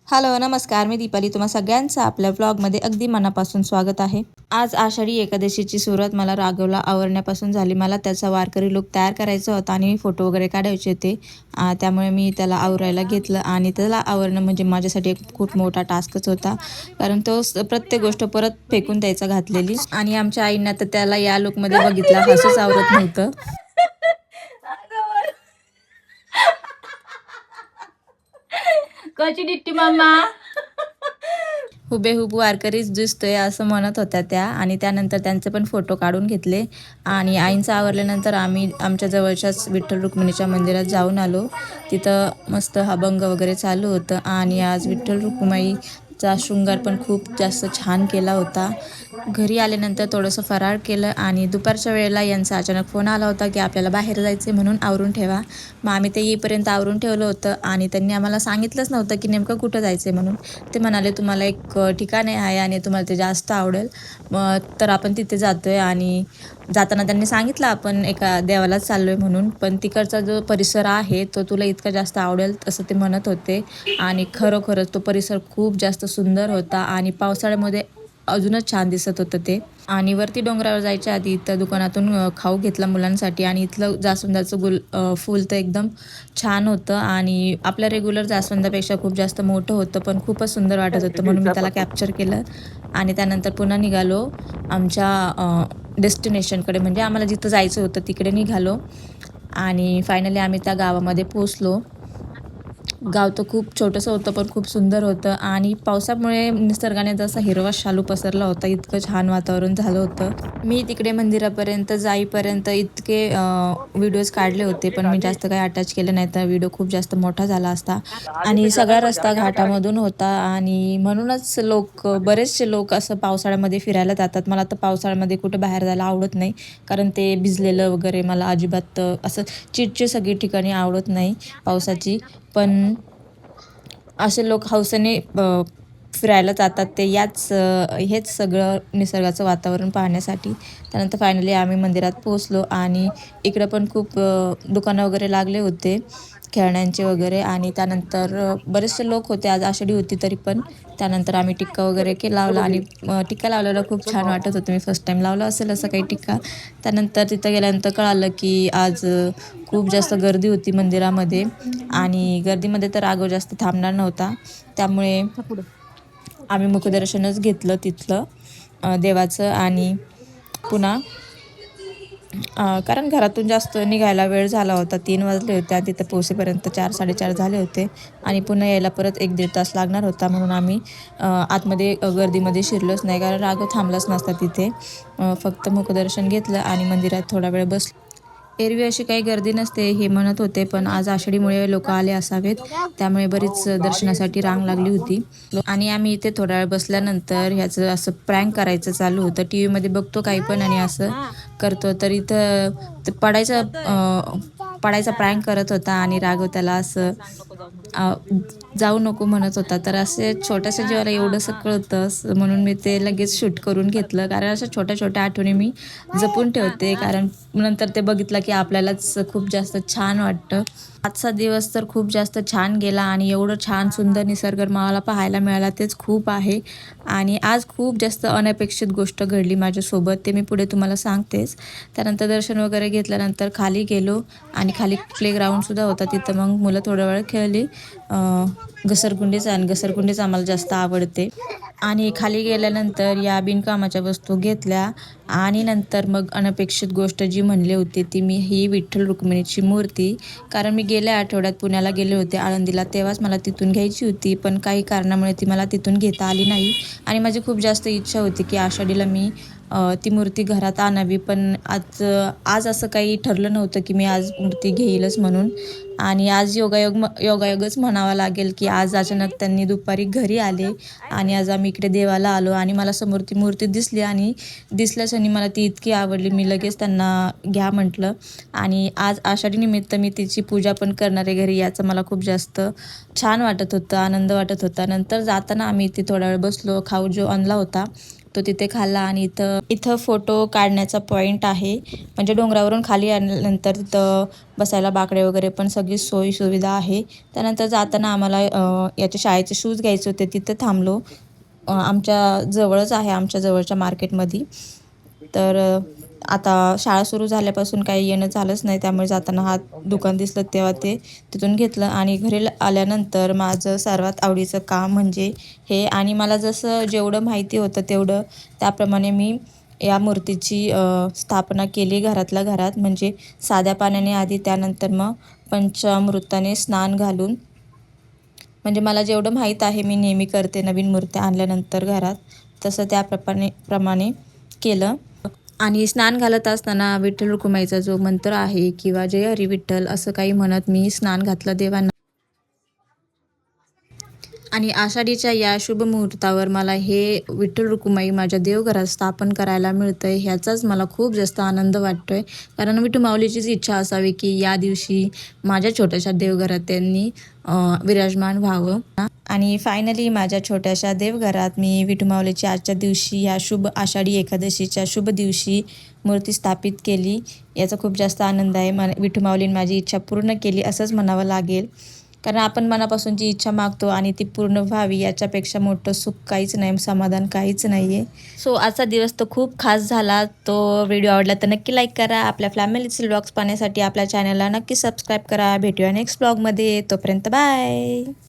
Hello नमस्कार, मी दीपाली. तुम्हा सगळ्यांचं आपल्या ब्लॉगमध्ये अगदी मनापासून स्वागत आहे. आज आषाढी एकादशीची सुरुवात मला राघवला आवरण्यापासून झाली. मला त्याचा वारकरी लुक तयार करायचा होता आणि फोटो वगैरे काढायचे होते. त्यामुळे मी त्याला आवरायला घेतलं आणि त्याला आवरणं म्हणजे माझ्यासाठी एक खूप मोठा टास्कच होता. कारण तो प्रत्येक गोष्ट परत फेकून द्यायचा घातलेली आणि आमच्या आईंना तर त्याला या लुकमध्ये बघितला हसूच आवरत नव्हतं. कशी दिसती मम्मा? हुबेहूब वारकरीच दिसतोय असं म्हणत होत्या त्या आणि त्यानंतर त्यांचे पण फोटो काढून घेतले आणि आईंचं आवरल्यानंतर आम्ही आमच्या जवळच्याच विठ्ठल रुक्मिणीच्या मंदिरात जाऊन आलो. तिथं मस्त अभंग वगैरे चालू होतं आणि आज विठ्ठल रुक्माईचा शृंगार पण खूप जास्त छान केला होता. घरी आल्यानंतर थोडंसं फराळ केलं आणि दुपारच्या वेळेला यांचा अचानक फोन आला होता की आपल्याला बाहेर जायचे म्हणून आवरून ठेवा. मग आम्ही ते येईपर्यंत आवरून ठेवलं होतं आणि त्यांनी आम्हाला सांगितलंच नव्हतं की नेमकं कुठं जायचं आहे म्हणून. ते म्हणाले तुम्हाला एक ठिकाण आहे आणि तुम्हाला ते जास्त आवडेल, मग तर आपण तिथे जातो आहे. आणि जाताना त्यांनी सांगितलं आपण एका देवालाच चाललो आहे म्हणून, पण तिकडचा जो परिसर आहे तो तुला इतका जास्त आवडेल असं ते म्हणत होते. आणि खरोखरच तो परिसर खूप जास्त सुंदर होता आणि पावसाळ्यामध्ये अजूनच छान दिसत होतं ते. आणि वरती डोंगरावर जायच्या आधी इथं दुकानातून खाऊ घेतला मुलांसाठी आणि इथलं जास्वंदाचं फूल तर एकदम छान होतं आणि आपल्या रेग्युलर जास्वंदापेक्षा खूप जास्त मोठं होतं, पण खूपच सुंदर वाटत होतं म्हणून मी त्याला कॅप्चर केलं. आणि त्यानंतर पुन्हा निघालो आमच्या डेस्टिनेशनकडे, म्हणजे आम्हाला जिथं जायचं होतं तिकडे निघालो आणि फायनली आम्ही त्या गावामध्ये पोचलो. गाव तर खूप छोटंसं होतं पण खूप सुंदर होतं आणि पावसामुळे निसर्गाने जसा हिरवा शालू पसरला होता, इतकं छान वातावरण झालं होतं. मी तिकडे मंदिरापर्यंत जाईपर्यंत इतके व्हिडिओज काढले होते, पण मी जास्त काही अटॅच केलं नाही तर व्हिडिओ खूप जास्त मोठा झाला असता. आणि सगळा रस्ता घाटामधून होता आणि म्हणूनच बरेचसे लोक असं पावसाळ्यामध्ये फिरायला जातात. मला तर पावसाळ्यामध्ये कुठे बाहेर जायला आवडत नाही, कारण ते भिजलेलं वगैरे मला अजिबात असं चिडचिड सगळी ठिकाणी आवडत नाही पावसाची. पण असे लोक हौसेने फिरायला जातात ते हेच सगळं निसर्गाचं वातावरण पाहण्यासाठी. त्यानंतर फायनली आम्ही मंदिरात पोचलो आणि इकडं पण खूप दुकानं वगैरे लागले होते खेळण्यांचे वगैरे. आणि त्यानंतर बरेचसे लोक होते, आज आषाढी होती तरी पण. त्यानंतर आम्ही टिक्का वगैरे लावला आणि टिक्का लावलेला खूप छान वाटत होतं. मी फर्स्ट टाईम लावला असेल असं काही टिक्का. त्यानंतर तिथं गेल्यानंतर कळालं की आज खूप जास्त गर्दी होती मंदिरामध्ये आणि गर्दीमध्ये तर राघव जास्त थांबणार नव्हता, त्यामुळे आम्ही मुखदर्शनच घेतलं तिथलं देवाचं. आणि पुन्हा कारण घरातून जास्त निघायला वेळ झाला होता, 3 वाजले होते आणि तिथं पोहोचेपर्यंत 4-4:30 झाले होते आणि पुन्हा यायला परत 1-1.5 तास लागणार होता, म्हणून आम्ही आतमध्ये गर्दीमध्ये शिरलोच नाही, कारण राघव थांबलाच नसता तिथे. फक्त मुखदर्शन घेतलं आणि मंदिरात थोडा वेळ बसलो. एरवी अशी काही गर्दी नसते हे म्हणत होते, पण आज आषाढीमुळे लोक आले असावेत, त्यामुळे बरीच दर्शनासाठी रांग लागली होती. आणि आम्ही इथे थोडा वेळ बसल्यानंतर ह्याचं असं प्रँक करायचं चालू होतं. टी व्हीमध्ये बघतो काही पण आणि असं करतो, तर इथं पडायचा प्रँक करत होता आणि राघव त्याला असं जाऊ नको म्हणत होता. तर असे छोट्याशा जीवाला एवढंसं कळतं म्हणून मी ते लगेच शूट करून घेतलं, कारण अशा छोट्या छोट्या आठवणी मी जपून ठेवते, कारण नंतर ते बघितलं की आपल्यालाच खूप जास्त छान वाटतं. आजचा दिवस तर खूप जास्त छान गेला आणि एवढं छान सुंदर निसर्ग मला पाहायला मिळाला तेच खूप आहे. आणि आज खूप जास्त अनपेक्षित गोष्ट घडली माझ्यासोबत, ते मी पुढे तुम्हाला सांगतेच. त्यानंतर दर्शन वगैरे घेतल्यानंतर खाली गेलो आणि खाली प्लेग्राऊंडसुद्धा होता, तिथं मग मुलं थोडा वेळ खेळली. घसरगुंडीच, आणि घसरगुंडीच आम्हाला जास्त आवडते. आणि खाली गेल्यानंतर या बिनकामाच्या वस्तू घेतल्या आणि नंतर मग अनपेक्षित गोष्ट जी म्हणली होती ती मी ही विठ्ठल रुक्मिणीची मूर्ती, कारण मी गेल्या आठवड्यात पुण्याला गेले होते आळंदीला, तेव्हाच मला तिथून घ्यायची होती, पण काही कारणामुळे ती मला तिथून घेता आली नाही. आणि माझी खूप जास्त इच्छा होती की आषाढीला मी ती मूर्ती घरात आणावी, पण आज असं काही ठरलं नव्हतं की मी आज मूर्ती घेईलच म्हणून. आणि आज योगायोगच म्हणावा लागेल की आज अचानक त्यांनी दुपारी घरी आले आणि आज आम्ही इकडे देवाला आलो आणि मला समोर ती मूर्ती दिसली आणि दिसल्याच्यानी मला ती इतकी आवडली, मी लगेच त्यांना घ्या म्हटलं. आणि आज आषाढीनिमित्त मी तिची पूजा पण करणारे घरी, याचं मला खूप जास्त छान वाटत होतं, आनंद वाटत होता. नंतर जाताना आम्ही इथे थोडा वेळ बसलो, खाऊ जो आणला होता तो तिथे खाल्ला. आणि इथं फोटो काढण्याचा पॉईंट आहे. म्हणजे डोंगरावरून खाली आल्यानंतर तिथं बसायला बाकडे वगैरे पण सगळी सोयी सुविधा आहे. त्यानंतर जाताना आम्हाला याचे शाळेचे शूज घ्यायचे होते. तिथं थांबलो. आमच्या जवळच आहे, आमच्या जवळच्या मार्केटमध्ये. तर आता शाळा सुरू झाल्यापासून काही येणं झालंच नाही, त्यामुळे जाताना हा दुकान दिसलं तेव्हा ते तिथून घेतलं. आणि घरी आल्यानंतर माझं सर्वात आवडीचं काम म्हणजे हे. आणि मला जसं जेवढं माहिती होतं तेवढं त्याप्रमाणे मी या मूर्तीची स्थापना केली घरातल्या घरात. म्हणजे साध्या पाण्याने आधी, त्यानंतर मग पंचामृताने स्नान घालून. म्हणजे मला जेवढं माहीत आहे मी नेहमी करते नवीन मूर्त्या आणल्यानंतर घरात, तसं त्याप्रमाणे केलं. आणि स्नान घालत असताना विठ्ठल रुक्माईचा जो मंत्र आहे किंवा जय हरी विठ्ठल असं काही म्हणत मी स्नान घातलं देवांना. आणि आषाढीच्या या शुभ मुहूर्तावर मला हे विठ्ठल रुक्माई माझ्या देवघरात स्थापन करायला मिळतं आहे, ह्याचाच मला खूप जास्त आनंद वाटतो आहे. कारण विठुमाऊलीचीच इच्छा असावी की या दिवशी माझ्या छोट्याशा देवघरात त्यांनी विराजमान व्हावं. आणि फायनली माझ्या छोट्याशा देवघरात मी विठुमाऊलीची आजच्या दिवशी या शुभ आषाढी एकादशीच्या शुभ दिवशी मूर्ती स्थापित केली. याचा खूप जास्त आनंद आहे. विठुमाऊलीने माझी इच्छा पूर्ण केली असंच म्हणावं लागेल. कारण आपण मनापासून जी इच्छा मागतो आणि ती पूर्ण व्हावी, याच्यापेक्षा मोठं सुख काहीच नाही, समाधान काहीच नाही आहे. सो आजचा दिवस तर खूप खास झाला. तो व्हिडिओ आवडला तर नक्की लाईक करा. आपल्या फॅमिलीचे व्लॉग्स पाहण्यासाठी आपल्या चॅनलला नक्की सबस्क्राईब करा. भेटूया नेक्स्ट व्लॉगमध्ये. तोपर्यंत बाय.